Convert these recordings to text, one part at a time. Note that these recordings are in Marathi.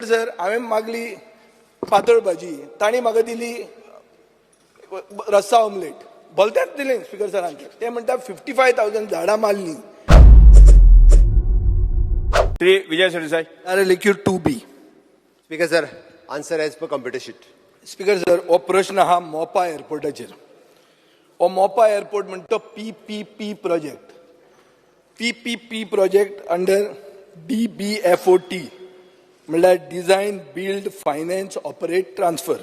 सर हांवें मागली पातळ भाजी, तांणी म्हाका दिली रस्सा ऑमलेट, भलतेंच दिलें स्पीकर सरांचे. ते म्हणटा 55,000 झाडां मारलीं. श्री विजय सरदेसाई. अरे liquid 2B. Speaker sir, answer as per computer sheet. Speaker sir, हो प्रश्न आहा मोपा एअरपोर्टाचेर. हो मोपा एअरपोर्ट म्हणटा PPP project. PPP project under DBFOT म्हणल्यार design, build, finance, operate, transfer.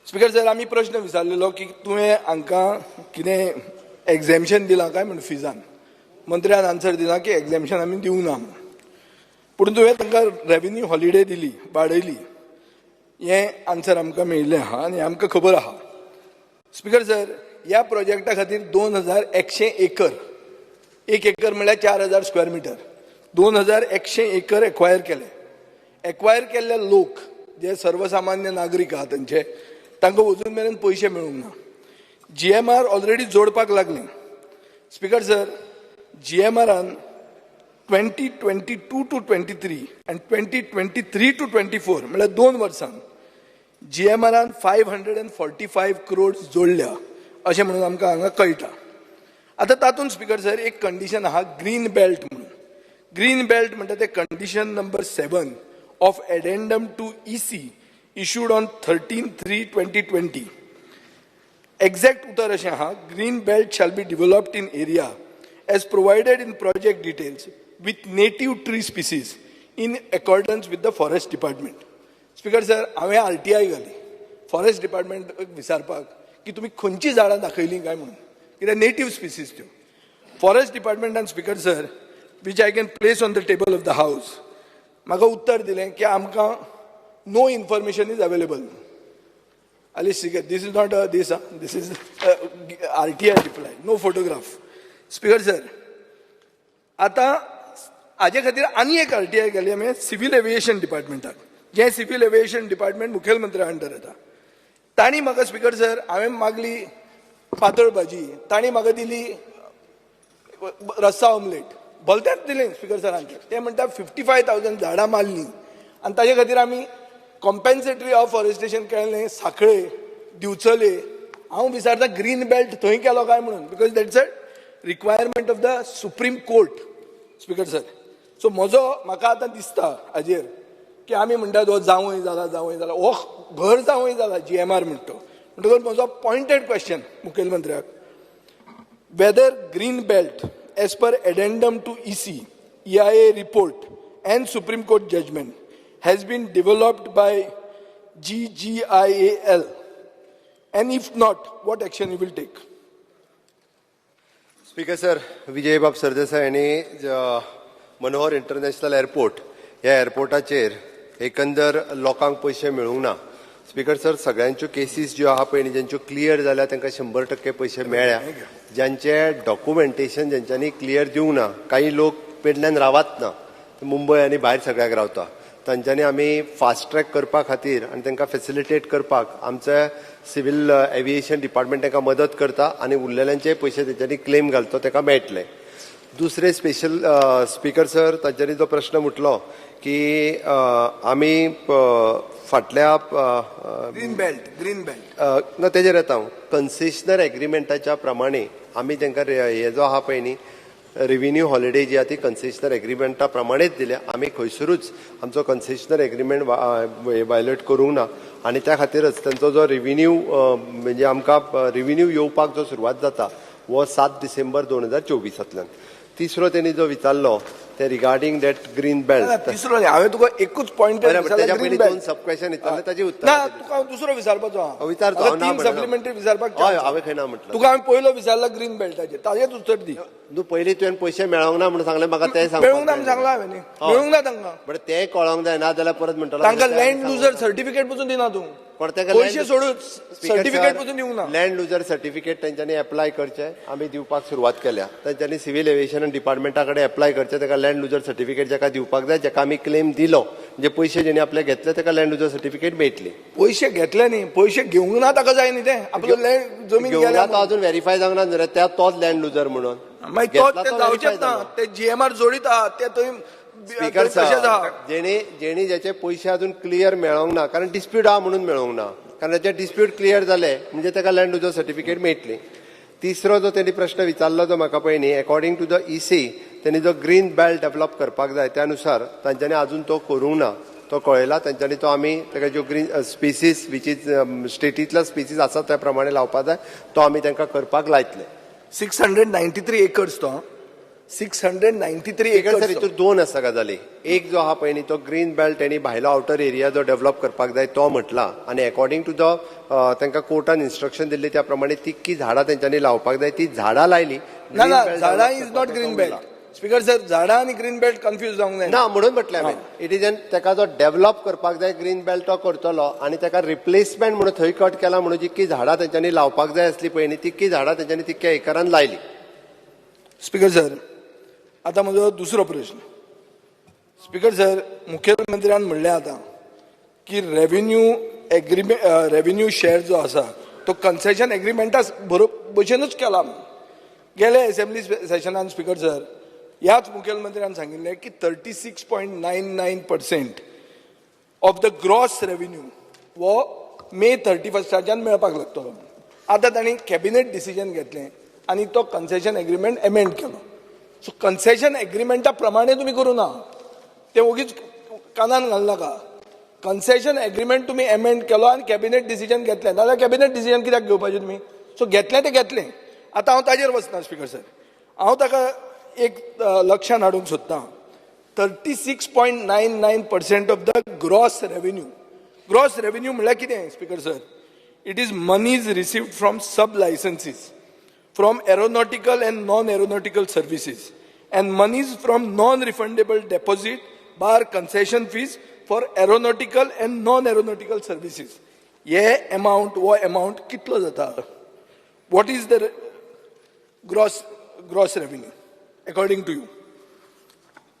Speaker sir, आमी प्रश्न विचारलेलो की तुवें हांकां कितें एक्झॅम्पशन दिलां काय म्हणून फिजान. मंत्र्यान आन्सर दिला की एक्झॅम्पशन आमी दिवंक ना. पूण तुवें तांकां रेव्हेन्यू हॉलिडे दिली, वाडयली. हें आन्सर आमकां मेळिल्लें आहा आनी आमकां खबर आहा. स्पीकर सर, ह्या प्रोजेक्टा खातीर 2100 एकर, 1 एकर म्हळ्यार 4000 स्क्वेअर मिटर, 2100 एकर एक्वायर केले. एक्वायर केल्ले लोक जे सर्वसामान्य नागरीक आहात तांकां अजून मेरेन पयशे मेळूंक ना. GMR ऑलरेडी जोडपाक लागली. स्पीकर सर, GMRान 2022 to 23 आनी 2023 to 24 म्हळ्यार 2 वर्सां GMRान 545 crores जोडल्या अशें म्हणून आमकां हांगा कळटा. आतां तातूंत स्पीकर सर एक कंडिशन आहा ग्रीन बेल्ट म्हणून. ग्रीन बेल्ट म्हणटा ते condition number 7 of addendum to EC issued on 13/3/2020. Exact उतर अशें आहा, green belt shall be developed in area as provided in project details with native tree species in accordance with the forest department. Speaker sir, हांवें RTI घाली फॉरेस्ट डिपार्टमेंट विचारपाक की तुमी खंयची झाडां दाखयलीं काय म्हणून, कित्याक नेटीव स्पिसीस त्यो. फॉरेस्ट डिपार्टमेंटान speaker sir, which I can place on the table of the house, म्हाका उत्तर दिलें की आमकां नो इन्फॉर्मेशन इज अवेलेबल. आली speaker, this is not this is RTI reply, no photograph. Speaker sir, आतां हाजे खातीर आनी एक RTI घाली आमी सिव्हील एविएशन डिपार्टमेंटाक, जे सिव्हील एविएशन डिपार्टमेंट मुखेलमंत्र्या अंडर येता. तांणी म्हाका स्पीकर सर, हांवें मागली पातळ भाजी, तांणी म्हाका दिली रस्सा ऑमलेट, भलतेंच दिलें स्पीकर सरांचे. ते म्हणटा 55,000 झाडां मारलीं आनी ताजे खातीर आमी कॉम्पेन्सेटरी अफॉरेस्टेशन केलें, साखळे, दिवचले. हांव विचारता ग्रीन बेल्ट थंय केलो काय म्हणून, because that's a requirement of the supreme court. Speaker sir, so म्हाका आतां दिसता हाजेर की आमी म्हणटात हो जावंय जाला, हो घर जावंय जाला GMR म्हणटा. म्हणटकच म्हजो पॉयंटेड क्वेश्चन मुखेलमंत्र्याक, whether green belt as per addendum to EC, EIA report and Supreme Court judgment has been developed by GGIAL, and if not, what action you will take? Speaker sir, विजयबाब सरदेसाई यांनी मनोहर इंटरनॅशनल एअरपोर्ट ह्या एअरपोर्टाचेर एकंदर लोकांक पयशे मेळूंक ना. स्पीकर सर, सगळ्यांच्यो केसीस ज्यो आहा पळय न्ही, ज्यांच्यो क्लियर जाल्या तांकां 100% पयशे मेळ्ळ्या. ज्यांचे डॉक्युमेंटेशन ज्यांच्यांनी क्लियर दिवंक ना, काही लोक पेडण्यान रावत ना, मुंबय आनी भायर सगळ्याक रावता, तांच्यांनी आमी फास्ट ट्रॅक करपा खातीर आनी तांकां फॅसिलिटेट करपाक आमचे सिव्हील एविएशन डिपार्टमेंट तांकां मदत करता आनी उरलेल्यांचे पयशे तेंच्यांनी क्लेम घालता तांकां मेळटले. दुसरे स्पेशल स्पीकर सर, तांच्यांनी जो प्रश्न मुटलो की आमी फाटल्या ग्रीन बेल्ट ना तेजेर येता हांव. कन्सेशनर एग्रीमेंटाच्या प्रमाणे आमी तांकां हे जो आहा पळय न्ही रेव्हेन्यू हॉलिडे जी आहा ती कन्सेशनर एग्रीमेंटा प्रमाणेच दिल्या. आमी खंयसरूच आमचो कन्सेशनर एग्रीमेंट वायलेट करूंक ना आनी त्या खातीरच तांचो जो रेव्हेन्यू म्हणजे आमकां रेव्हेन्यू येवपाक जो सुरवात जाता वो 7 डिसेंबर 2024. तिसरो त्यांनी जो विचारलो ते रिगार्डिंग दॅट ग्रीन बेल्ट. तिसरो हांवें तुका एकूच पॉयंट त्याच्या पयलीं 2 सब क्वेश्चन विचारले, ताची उत्तर ना तुका दुसरो विचारपाचो विचारतो. सप्लिमेंटरी विचारपाक हय, हांवें खंय ना म्हटलं. तुका हांवें पयलो विचारला ग्रीन बेल्टाचेर, ताजेच उत्तर दी. न्हू पयलीं तुवें पयशे मेळोंक ना म्हणून सांगलें म्हाका, तें मेळूंक ना सांगला हांवें न्ही, मेळूंक ना तांकां. बट तें कळोंक जाय ना जाल्यार परत म्हणटलो तांकां लँड लुजर सर्टिफिकेट पसून दिना तूं, पण तेका पयशे सोडून सर्टिफिकेट पसून दिवंक ना. लँड लुजर सर्टिफिकेट तांच्यांनी एप्लाय करचें, आमी दिवपाक सुरवात केल्या. तांच्यांनी सिव्हील एविएशन डिपार्टमेंटा कडेन एप्लाय करचें, ताका लँड लुजर सर्टिफिकेट जाका दिवपाक जाय, जाका आमी क्लेम दिलो, म्हणजे पयशे जेणे आपले घेतले ताका लँड लुजर सर्टिफिकेट मेळटली. पयशे घेतले न्ही, पयशे घेवंक ना ताका जाय न्ही, तें आपलो लँड जमीन घेवंक गेल्या ना तो अजून व्हेरीफाय जावंक ना जाल्यार त्या तोच लँड लुजर म्हणून मागीर तो जावचेच ना. ते GMR जोडीता, ते थंय स्पीकर तशेंच आहा. जेणी ज्याचे पयशे अजून क्लियर मेळोंक ना कारण डिस्प्यूट आहा म्हणून मेळोंक ना कारण त्याचे डिस्प्यूट क्लियर जाले म्हणजे ताका लँड युजर सर्टिफिकेट मेळटली. तिसरो जो त्यांनी प्रश्न विचारलो तो म्हाका पयलीं अकॉर्डिंग टू द इसी त्यांनी जो ग्रीन बेल्ट डेव्हलप करपाक जाय त्यानुसार तांच्यांनी अजून तो करूंक ना. तो कळयला तांच्यांनी तो आमी ताका ज्यो ग्रीन स्पिसीस विच इज स्टेटींतल्या स्पिसीस आसा त्या प्रमाणे लावपाक जाय तो आमी तांकां करपाक लायतले. 693 एकर्स तो 693 सर एकर्स हितून दोन आसा गजाली. एक जो आहा पळय न्ही तो ग्रीन बेल्ट त्यांनी भायलो आउटर एरिया जो डेव्हलप करपाक जाय तो म्हटला आनी अकॉर्डिंग टू द तांकां कोर्टान इन्स्ट्रक्शन दिल्ली त्या प्रमाणे तितकी झाडां तेंच्यांनी लावपाक जाय ती झाडां लायली. ना झाडां is not green belt. Speaker sir झाडां आनी ग्रीन बेल्ट कन्फ्यूज जावंक जाय ना म्हणून म्हटलें हांवें इट इज ताका जो डेव्हलप करपाक जाय ग्रीन बेल्ट तो करतलो आनी ताका रिप्लेसमेंट म्हणून थंय कट केला म्हणून जितकी झाडां तेंच्यांनी लावपाक जाय आसली पळय न्ही तितकी झाडां तेंच्यांनी तितक्या एकरान लायली. स्पीकर सर आता म्हजो दुसरो प्रश्न. स्पीकर सर मुखेलमंत्र्यान म्हणलें आतां की रेव्हेन्यू शेअर जो आसा तो कन्सेशन एग्रीमेंटा भशेनूच केला. गेले असेंब्ली सेशनान स्पीकर सर ह्याच मुखेलमंत्र्यान सांगिल्लें की 36.99% ऑफ द ग्रॉस रेव्हेन्यू वो मे 31 मेळपाक लागतलो. आतां तांणी कॅबिनेट डिसिजन घेतलें आनी तो कन्सेशन एग्रीमेंट एमेंड केलो. सो कन्सेशन एग्रीमेंटा प्रमाणे तुमी करूं ना तें ओगीच कानान घालनाका. कन्सेशन एग्रीमेंट तुमी एमेंड केलो आनी कॅबिनेट डिसिजन घेतलें नाजाल्यार कॅबिनेट डिसिजन कित्याक घेवपाचें तुमी. सो घेतलें तें घेतलें. आतां हांव ताजेर वचना स्पीकर सर. हांव ताका एक लक्षांत हाडूंक सोदतां. 36.99% of the gross revenue. Gross revenue म्हळ्यार कितें speaker sir? It is monies received from sub licensees from aeronautical and non-aeronautical services and monies from non-refundable deposit bar concession fees for aeronautical and non-aeronautical services. ये amount कितलो जाता? What is the gross revenue according to you?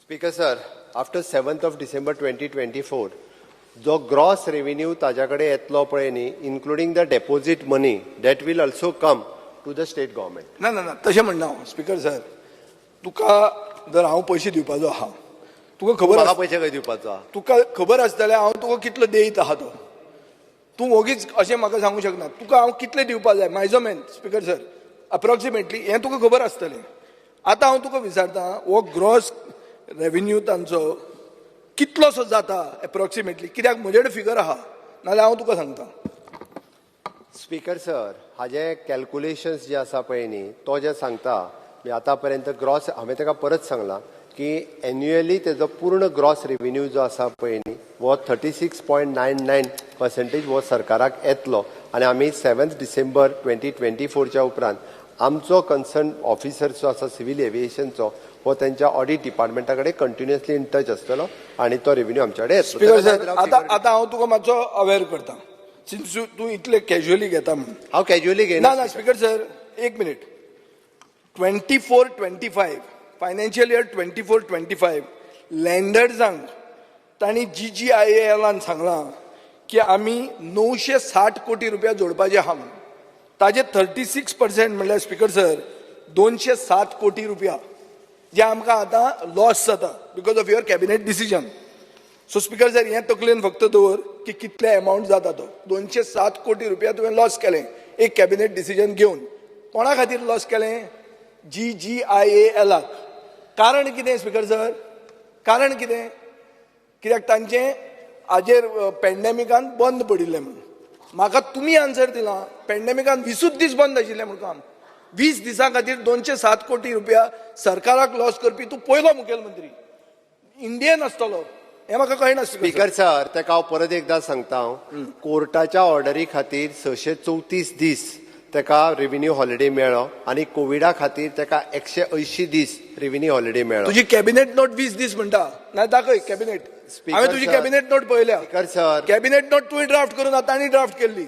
Speaker sir after 7th of December 2024 जो ग्रॉस रेव्हेन्यू ताज्या कडेन येतलो पळय न्ही including the deposit money that will also come to the state government. ना तशें म्हणना हांव स्पीकर सर. तुका जर हांव पयशे दिवपाचो आहा तुका खबर म्हाका पयशे खंय दिवपाचो आहा तुका खबर आसतलें हांव तुका कितलो देयत आहा तो. तूं ओगीच अशें म्हाका सांगूंक शकना. तुका हांव कितले दिवपाक जाय मेजरमेंट स्पीकर सर अप्रॉक्सिमेटली हें तुका खबर आसतलें. आतां हांव तुका विचारतां हो ग्रॉस रेव्हेन्यू तांचो कितलोसो जाता एप्रॉक्सिमेटली कित्याक म्हजे कडेन फिगर आहा नाजाल्यार हांव तुका सांगतां. स्पीकर सर हाजे कॅल्क्युलेशन्स जे आसा पळय न्ही तो जे सांगता आतां पर्यंत ग्रॉस हांवें ताका परत सांगलां की एन्युअली तेजो पूर्ण ग्रॉस रेव्हेन्यू जो आसा पळय न्ही वो 36.99% वो सरकाराक येतलो आनी आमी 7th December 2024 उपरांत आमचो कन्सर्न ऑफिसर जो आसा सिव्हील एव्हिएशनचो हो त्यांच्या ऑडिट डिपार्टमेंटा कडेन कंटिन्युअसली इन टच आसतलो आनी तो रेव्हेन्यू आमच्या कडेन येतलो. स्पीकर सर आतां हांव तुका मातसो अवेअर करतां सिन्स तूं इतले कॅज्युअली घेता म्हणून. हांव कॅज्युअली घेयना. ना स्पीकर सर एक मिनिट. 24-25 फायनान्शियल इयर 24-25 लँडर्सांक तांणी GGIALन सांगलां की आमी 960 कोटी रुपया जोडपाचे आहा म्हणून. ताजे 36% म्हणल्यार स्पीकर सर 207 कोटी रुपया जे आमकां आतां लॉस जाता because of your cabinet decision. So speaker sir हें तकलेन फक्त दवर की कितले अमावंट जाता तो. 207 कोटी रुपया तुवें लॉस केलें एक कॅबिनेट डिसिजन घेवन. कोणा खातीर लॉस केलें? GGIALक. कारण कितें स्पीकर सर? कारण कितें? कित्याक तांचें हाजेर पॅन्डेमिकान बंद पडिल्लें म्हणून. म्हाका तुमी आन्सर दिलां पॅन्डेमिकान 20 दीस बंद आशिल्लें म्हणून काम. 20 दिसां खातीर 207 कोटी रुपया सरकाराक लॉस करपी तूं पयलो मुखेलमंत्री इंडियन आसतलो हें म्हाका कळना. स्पीकर सर ताका हांव परत एकदां सांगता कोर्टाच्या ऑर्डरी खातीर 634 दीस ताका रेव्हेन्यू हॉलिडे मेळ्ळो आनी कोविडा खातीर ताका 180 दीस रेव्हेन्यू हॉलिडे मेळ्ळो. तुजी कॅबिनेट नोट 20 दीस म्हणटा ना दाखय कॅबिनेट. हांवें तुजी कॅबिनेट नोट पळयल्या. स्पीकर सर कॅबिनेट नोट तुवें ड्राफ्ट करून तांणी ड्राफ्ट केल्ली.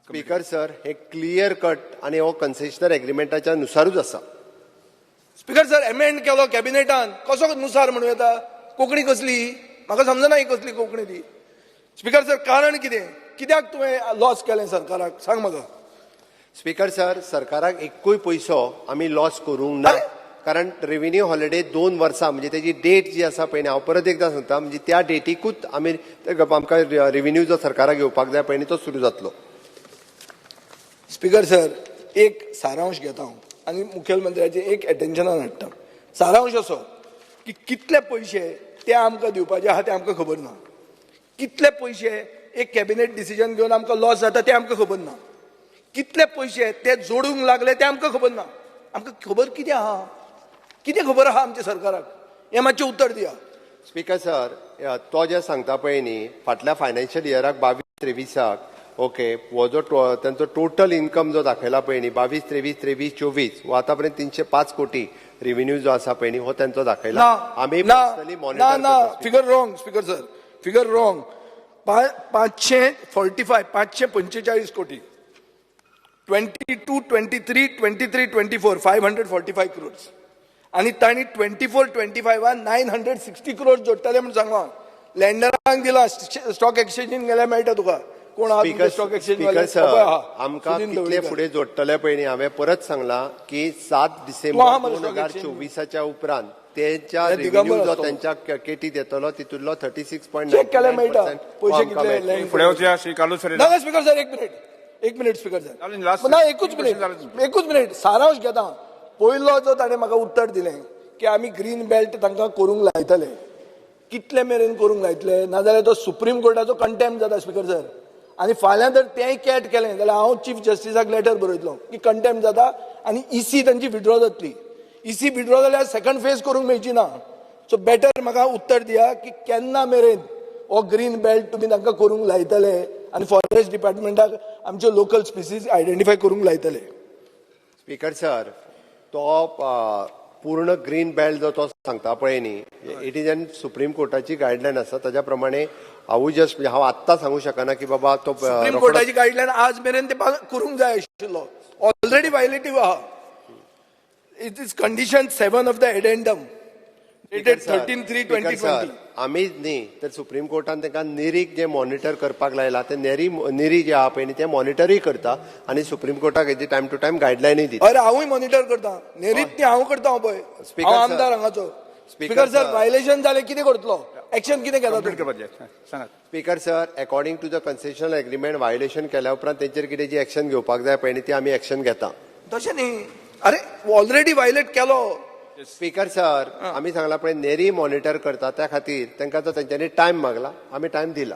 स्पीकर सर हे क्लियर कट आनी हो कन्सेशनर एग्रीमेंटाच्या नुसारूच आसा. स्पीकर सर एमेंड केलो कॅबिनेटान कसो नुसार म्हणूं येता? कोंकणी कसली म्हाका समजना ही कसली कोंकणी ती. स्पीकर सर कारण कितें? कित्याक तुवें लॉस केलें सरकाराक सांग म्हाका. स्पीकर सर सरकाराक एकूय पयसो आमी लॉस करूंक ना. कारण रेव्हेन्यू हॉलिडे 2 वर्सां म्हणजे त्याची डेट जी आसा पळय न्ही, हांव परत एकदां सांगता, म्हणजे त्या डेटीकूच आमी आमकां रेव्हेन्यू जो सरकाराक घेवपाक जाय पळय न्ही तो सुरू जातलो. स्पीकर सर, एक सारांश घेता हांव आनी मुखेलमंत्र्याचे एक एटेन्शनान हाडटा. सारांश असो की कितले पयशे ते आमकां दिवपाचे आहा ते आमकां खबर ना. कितले पयशे एक कॅबिनेट डिसिजन घेवन आमकां लॉस जाता ते आमकां खबर ना. कितले पयशे ते जोडूंक लागले ते आमकां खबर ना. आमकां खबर कितें आहा? कितें खबर आहा आमच्या सरकाराक? हें मातशें उत्तर दिया. स्पीकर सर, तो जे सांगता पळय न्ही, फाटल्या फायनान्शियल इयराक 22-23 ओके, हो जो त्यांचो टोटल इन्कम जो दाखयला पळय न्ही 22-23-24 हो आता पर्यंत 305 कोटी रेव्हेन्यू जो आसा पळय न्ही हो त्यांचो दाखयला. आमी personally monitor figure wrong speaker sir, figure wrong. 545 कोटी 22-23-24 545 crores आणि तांणी 24-25 960 crores जोडटाले म्हणून सांगला. लँडरांक दिला, स्टॉक एक्सचेंजीन गेल्यार मेळटा तुका कोण आहा स्टॉक स्पीकर सर, आमकां कितले फुडें जोडटले पळय न्ही हांवें परत सांगला की 7 डिसेंबर 2024 उपरांत त्यांच्या रेव्हेन्यू जो त्यांच्या केटीत येतलो तितूंतलो 36.9% पयशे कितले. पुढे वचूया श्री कालू सर. ना स्पीकर सर, एक मिनिट स्पीकर सर, ना एकूच मिनिट सारांश घेता. पयलो जो ताणें म्हाका उत्तर दिलें की आमी ग्रीन बेल्ट तांकां करूंक लायतले, कितले मेरेन करूंक लायतले, नाजाल्यार तो सुप्रीम कोर्टाचो कंटेम्प्ट जाता स्पीकर सर. आनी फाल्यां जर तेंय कॅट केलें जाल्यार हांव चीफ जस्टिसाक लेटर बरयतलो की कंटेम्प्ट जाता आनी ईसी तांची विड्रॉ जातली. ईसी विड्रॉ जाल्यार सेकंड फेज करूंक मेळची ना. सो बेटर म्हाका उत्तर दिया की केन्ना मेरेन हो ग्रीन बेल्ट तुमी तांकां करूंक लायतले आनी फॉरेस्ट डिपार्टमेंटाक आमचे लोकल स्पिसीज आयडेंटिफाय करूंक लायतले. स्पीकर सर, तो पूर्ण ग्रीन बेल्ट जो तो सांगता पळय न्ही, इट इज एन सुप्रीम कोर्टाची गायडलायन आसा. ताच्या प्रमाणे हांव जस्ट म्हणजे हांव आत्तां सांगू शकना की बाबा तो सुप्रीम कोर्टाची गायडलायन आज मेरेन ते करूंक जाय आशिल्लो. ऑलरेडी वायलेटिव्ह आहा. It is condition 7 of the addendum dated 13/3/2020. आमीच न्ही तर सुप्रीम कोर्टान तांकां नेरीक जे मॉनिटर करपाक लायला ते नेरी जे आहा पळय न्ही ते मॉनिटरूय करता आनी सुप्रीम कोर्टाक हेजी टायम टू टायम गायडलायनूय दिता. अरे हांवूय मॉनिटर करता, नेरीत ती हांव करता पळय. हांव आमदार हांगाचो. स्पीकर सर, वायलेशन जालें कितें करतलो? एक्शन कितें केला तुमी? Speaker sir, according to the concessional agreement violation केल्या उपरांत तेंचेर कितें जी एक्शन घेवपाक जाय पळय न्ही ती आमी एक्शन घेता. तशें न्ही. अरे ऑलरेडी वायलेट केलो. स्पीकर सर, आमी सांगला पळय नेरी मॉनिटर करता त्या खातीर तांकां तो तेंच्यांनी टायम मागला, आमी टायम दिला.